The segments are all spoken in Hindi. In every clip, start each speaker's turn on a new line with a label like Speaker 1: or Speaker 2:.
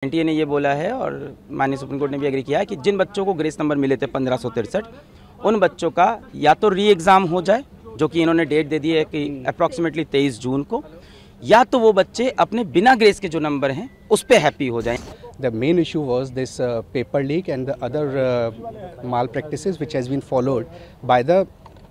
Speaker 1: एनटीए ने ये बोला है और माननीय सुप्रीम कोर्ट ने भी एग्री किया है कि जिन बच्चों को ग्रेस नंबर मिले थे 1563 उन बच्चों का या तो री एग्ज़ाम हो जाए, जो कि इन्होंने डेट दे दी है कि अप्रॉक्सीमेटली 23 जून को, या तो वो बच्चे अपने बिना ग्रेस के जो नंबर हैं उस पर हैप्पी हो जाएं।
Speaker 2: The main issue was this paper leak and the other malpractices which has been followed by the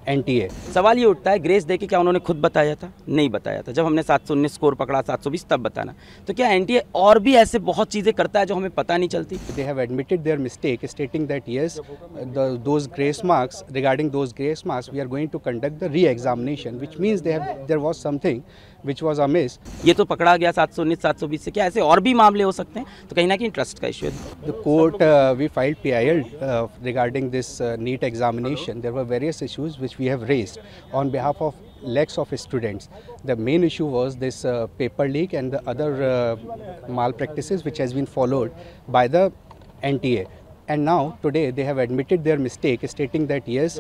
Speaker 2: NTA.
Speaker 1: सवाल ये उठता है, ग्रेस दे के क्या उन्होंने खुद बताया था? नहीं बताया था। जब हमने 719 स्कोर पकड़ा, 720 तब बताना। तो क्या एनटीए और भी ऐसे बहुत चीज़ें करता है जो हमें पता नहीं चलती?
Speaker 2: They have admitted their mistake, stating that yes, those grace marks, regarding those grace marks, we are going to conduct the re-examination, which means there was something which was amiss.
Speaker 1: ये तो पकड़ा गया 719, 720 से, क्या ऐसे और भी मामले हो सकते हैं? तो कहीं ना कहीं ट्रस्ट का इशू है।
Speaker 2: The court, we filed PIL regarding this NEET examination. There were various issues which we have raised on behalf of lakhs of students. The main issue was this paper leak and the other malpractices which has been followed by the NTA. And now today they have admitted their mistake, stating that yes,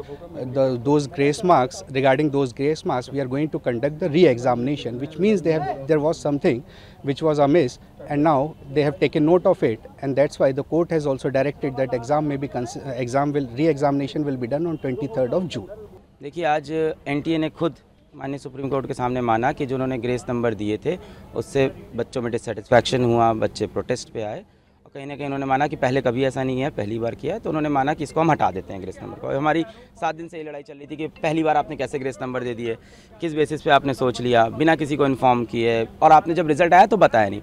Speaker 2: those grace marks, regarding those grace marks, we are going to conduct the re-examination, which means there was something which was amiss, and now they have taken note of it, and that's why the court has also directed that re-examination will be done on 23rd of June.
Speaker 1: देखिए, आज एनटीए ने खुद माननीय सुप्रीम कोर्ट के सामने माना कि जो उन्होंने ग्रेस नंबर दिए थे उससे बच्चों में डिससेटिस्फैक्शन हुआ, बच्चे प्रोटेस्ट पे आए, और कहीं ना कहीं उन्होंने माना कि पहले कभी ऐसा नहीं है, पहली बार किया है, तो उन्होंने माना कि इसको हम हटा देते हैं ग्रेस नंबर को। हमारी 7 दिन से ये लड़ाई चल रही थी कि पहली बार आपने कैसे ग्रेस नंबर दे दिए, किस बेसिस पे आपने सोच लिया, बिना किसी को इन्फॉर्म किए, और आपने जब रिजल्ट आया तो बताया नहीं।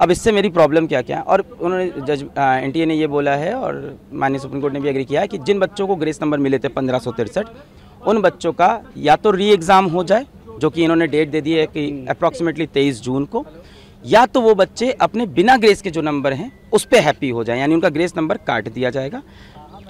Speaker 1: अब इससे मेरी प्रॉब्लम क्या क्या है? और उन्होंने एनटीए ने ये बोला है और माननीय सुप्रीम कोर्ट ने भी एग्री किया है कि जिन बच्चों को ग्रेस नंबर मिले थे 1563 उन बच्चों का या तो री एग्ज़ाम हो जाए, जो कि इन्होंने डेट दे दी है कि अप्रॉक्सीमेटली 23 जून को, या तो वो बच्चे अपने बिना ग्रेस के जो नंबर हैं उस पर हैप्पी हो जाएं, यानी उनका ग्रेस नंबर काट दिया जाएगा।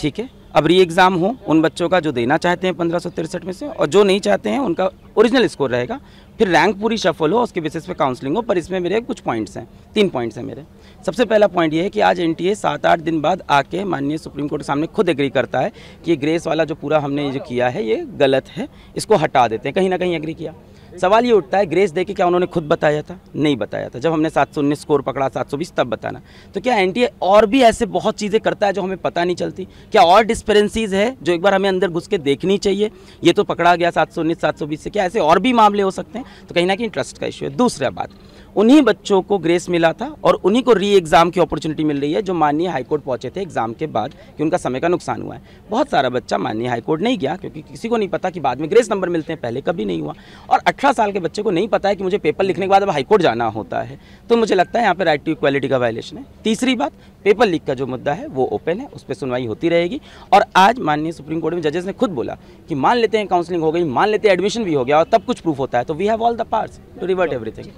Speaker 1: ठीक है, अब री एग्ज़ाम हो उन बच्चों का जो देना चाहते हैं 1563 में से, और जो नहीं चाहते हैं उनका ओरिजिनल स्कोर रहेगा, फिर रैंक पूरी शफल हो, उसके बेसिस पे काउंसलिंग हो। पर इसमें मेरे कुछ पॉइंट्स हैं, 3 पॉइंट्स हैं मेरे। सबसे पहला पॉइंट ये है कि आज एनटीए 7-8 दिन बाद आके माननीय सुप्रीम कोर्ट के सामने खुद एग्री करता है कि ये ग्रेस वाला जो पूरा हमने जो किया है ये गलत है, इसको हटा देते हैं। कहीं ना कहीं एग्री किया। सवाल ये उठता है, ग्रेस दे के क्या उन्होंने खुद बताया था? नहीं बताया था। जब हमने 719 स्कोर पकड़ा, 720 तब बताना। तो क्या एनटीए और भी ऐसे बहुत चीज़ें करता है जो हमें पता नहीं चलती? क्या और डिस्पेरेंसीज है जो एक बार हमें अंदर घुस के देखनी चाहिए? ये तो पकड़ा गया 719, 720 से, क्या ऐसे और भी मामले हो सकते हैं? तो कहीं ना कहीं ट्रस्ट का इशू है। दूसरा बात, उन्हीं बच्चों को ग्रेस मिला था और उन्हीं को री एग्ज़ाम की अपॉर्चुनिटी मिल रही है जो माननीय हाईकोर्ट पहुंचे थे एग्जाम के बाद कि उनका समय का नुकसान हुआ है। बहुत सारा बच्चा माननीय हाईकोर्ट नहीं गया क्योंकि किसी को नहीं पता कि बाद में ग्रेस नंबर मिलते हैं, पहले कभी नहीं हुआ। और 18 साल के बच्चे को नहीं पता है कि मुझे पेपर लिखने के बाद अब हाईकोर्ट जाना होता है। तो मुझे लगता है यहाँ पर राइट टू इक्वालिटी का वायलेशन है। तीसरी बात, पेपर लीक का जो मुद्दा है वो ओपन है, उस पर सुनवाई होती रहेगी। और आज माननीय सुप्रीम कोर्ट में जजेस ने खुद बोला कि मान लेते हैं काउंसलिंग हो गई, मान लेते हैं एडमिशन भी हो गया और तब कुछ प्रूफ होता है, तो we have all the powers to revert everything.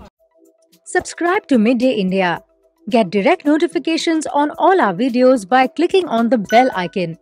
Speaker 3: Subscribe to Midday India. Get direct notifications on all our videos by clicking on the bell icon.